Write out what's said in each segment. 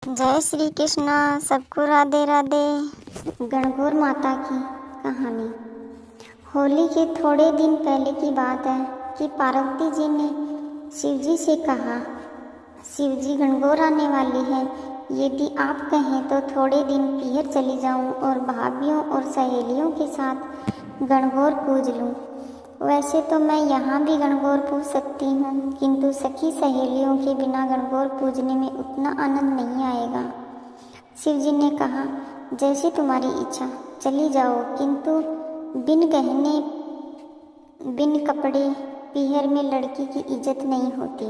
जय श्री कृष्णा। सबको राधे राधे। गणगौर माता की कहानी। होली के थोड़े दिन पहले की बात है कि पार्वती जी ने शिव जी से कहा, शिव जी गणगौर आने वाली है, यदि आप कहें तो थोड़े दिन पीहर चली जाऊं और भाभीियों और सहेलियों के साथ गणगौर पूज लूं। वैसे तो मैं यहाँ भी गणगौर पूज सकती हूँ, किंतु सखी सहेलियों के बिना गणगौर पूजने में उतना आनंद नहीं आएगा। शिव जी ने कहा, जैसी तुम्हारी इच्छा, चली जाओ, किंतु बिन गहने बिन कपड़े पीहर में लड़की की इज्जत नहीं होती।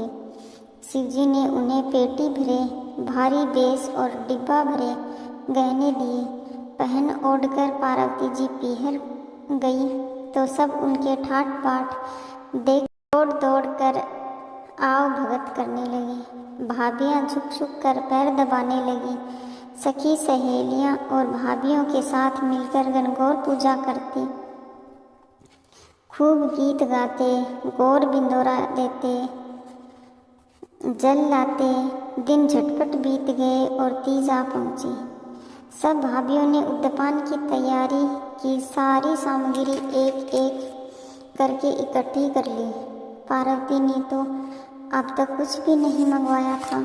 शिव जी ने उन्हें पेटी भरे भारी बेस और डिब्बा भरे गहने दिए। पहन ओढ़ कर पार्वती जी पीहर गई तो सब उनके ठाट बाट देख दौड़ दौड़ कर आओ भगत करने लगे। भाभियाँ झुक झुक कर पैर दबाने लगी। सखी सहेलियाँ और भाभियों के साथ मिलकर गणगौर पूजा करती, खूब गीत गाते, गौर बिंदोरा देते, जल लाते। दिन झटपट बीत गए और तीज आ पहुँची। सब भाभियों ने उद्यापन की तैयारी की सारी सामग्री एक एक करके इकट्ठी कर ली। पार्वती ने तो अब तक कुछ भी नहीं मंगवाया था।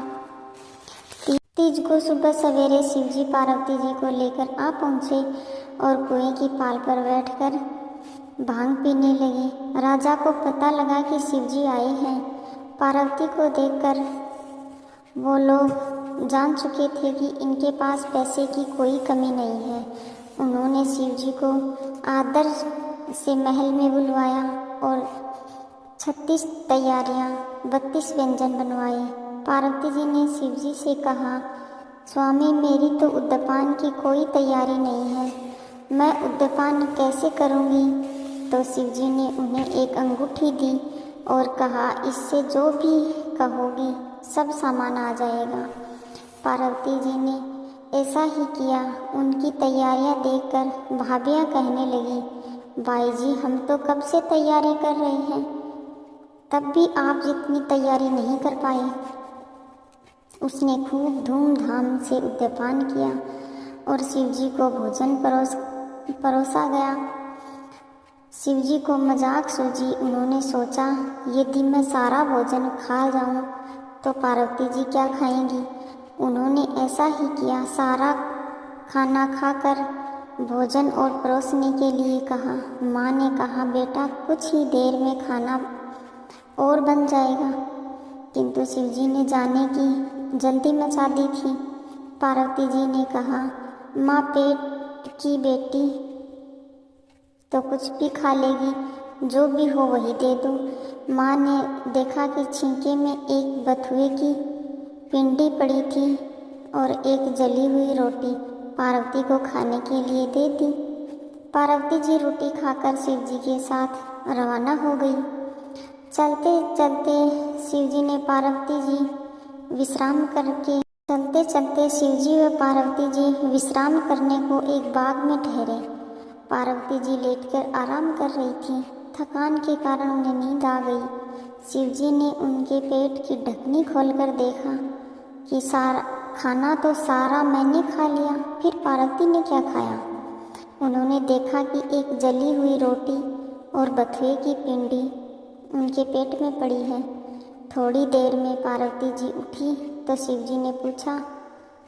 तीज को सुबह सवेरे शिवजी पार्वती जी को लेकर आ पहुँचे और कुएं की पाल पर बैठकर भांग पीने लगे। राजा को पता लगा कि शिवजी आए हैं। पार्वती को देखकर वो लोग जान चुके थे कि इनके पास पैसे की कोई कमी नहीं है। उन्होंने शिवजी को आदर से महल में बुलवाया और 36 तैयारियां 32 व्यंजन बनवाए। पार्वती जी ने शिवजी से कहा, स्वामी, मेरी तो उद्यापन की कोई तैयारी नहीं है, मैं उद्यापन कैसे करूँगी? तो शिवजी ने उन्हें एक अंगूठी दी और कहा, इससे जो भी कहोगी सब सामान आ जाएगा। पार्वती जी ने ऐसा ही किया। उनकी तैयारियां देखकर भाभियां कहने लगी, बाई जी, हम तो कब से तैयारी कर रहे हैं, तब भी आप जितनी तैयारी नहीं कर पाए। उसने खूब धूमधाम से उद्यापन किया और शिवजी को भोजन परोसा गया। शिवजी को मजाक सूझी। उन्होंने सोचा, यदि मैं सारा भोजन खा जाऊं तो पार्वती जी क्या खाएंगी? उन्होंने ऐसा ही किया। सारा खाना खाकर भोजन और परोसने के लिए कहा। माँ ने कहा, बेटा, कुछ ही देर में खाना और बन जाएगा, किंतु शिवजी ने जाने की जल्दी मचा दी थी। पार्वती जी ने कहा, माँ, पेट की बेटी तो कुछ भी खा लेगी, जो भी हो वही दे दो। माँ ने देखा कि छींके में एक बथुए की पिंडी पड़ी थी और एक जली हुई रोटी पार्वती को खाने के लिए दे दी। पार्वती जी रोटी खाकर शिवजी के साथ रवाना हो गई। चलते चलते शिवजी ने पार्वती जी विश्राम करके चलते चलते शिवजी व पार्वती जी विश्राम करने को एक बाग में ठहरे। पार्वती जी लेटकर आराम कर रही थी। थकान के कारण उन्हें नींद आ गई। शिवजी ने उनके पेट की ढकनी खोलकर देखा कि सारा खाना तो सारा मैंने खा लिया, फिर पार्वती ने क्या खाया? उन्होंने देखा कि एक जली हुई रोटी और बथुए की पिंडी उनके पेट में पड़ी है। थोड़ी देर में पार्वती जी उठी तो शिवजी ने पूछा,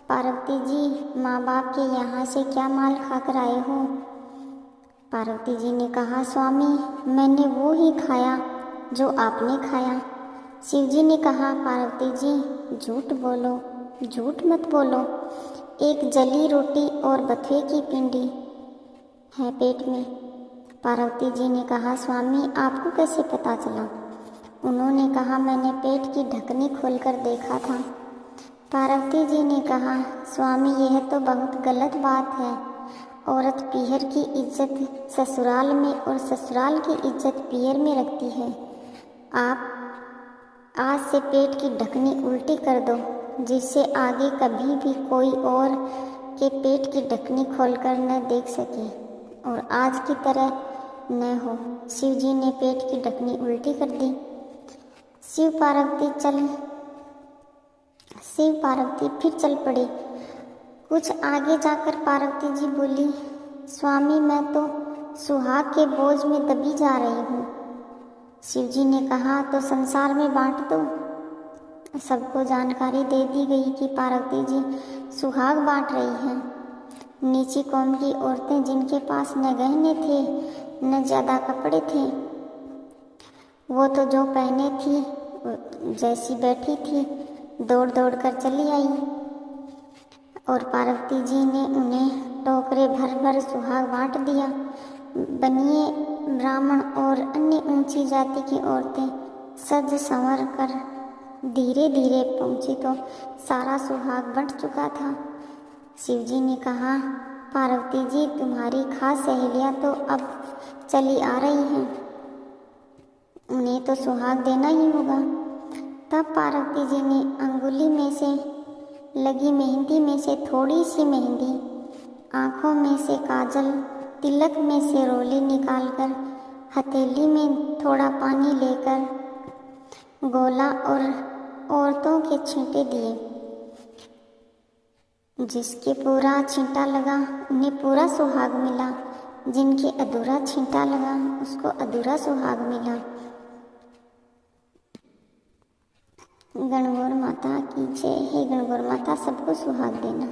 पार्वती जी, माँ बाप के यहाँ से क्या माल खाकर आए हो? पार्वती जी ने कहा, स्वामी, मैंने वो ही खाया जो आपने खाया। शिवजी ने कहा, पार्वती जी, झूठ बोलो, झूठ मत बोलो, एक जली रोटी और बथुए की पिंडी है पेट में। पार्वती जी ने कहा, स्वामी, आपको कैसे पता चला? उन्होंने कहा, मैंने पेट की ढकनी खोलकर देखा था। पार्वती जी ने कहा, स्वामी, यह तो बहुत गलत बात है। औरत पीहर की इज्जत ससुराल में और ससुराल की इज्जत पीहर में रखती है। आप आज से पेट की ढकनी उल्टी कर दो, जिससे आगे कभी भी कोई और के पेट की ढकनी खोलकर न देख सके और आज की तरह न हो। शिवजी ने पेट की ढकनी उल्टी कर दी। शिव पार्वती चल शिव पार्वती फिर चल पड़े। कुछ आगे जाकर पार्वती जी बोली, स्वामी मैं तो सुहाग के बोझ में दबी जा रही हूँ। शिव जी ने कहा, तो संसार में बांट दो। सबको जानकारी दे दी गई कि पार्वती जी सुहाग बांट रही हैं। नीची कौम की औरतें जिनके पास न गहने थे न ज़्यादा कपड़े थे, वो तो जो पहने थी जैसी बैठी थी दौड़ दौड़ कर चली आई, और पार्वती जी ने उन्हें टोकरे भर भर सुहाग बांट दिया। बनिए ब्राह्मण और अन्य ऊंची जाति की औरतें सज संवर कर धीरे धीरे पहुंची तो सारा सुहाग बंट चुका था। शिव जी ने कहा, पार्वती जी तुम्हारी खास सहेलियां तो अब चली आ रही हैं, उन्हें तो सुहाग देना ही होगा। तब पार्वती जी ने अंगुली में से लगी मेहंदी में से थोड़ी सी मेहंदी, आँखों में से काजल, तिलक में से रोली निकालकर हथेली में थोड़ा पानी लेकर गोला और औरतों के छींटे दिए। जिसके पूरा छींटा लगा उन्हें पूरा सुहाग मिला, जिनके अधूरा छींटा लगा उसको अधूरा सुहाग मिला। गणगौर माता की जय। हे गणगौर माता सबको सुहाग देना।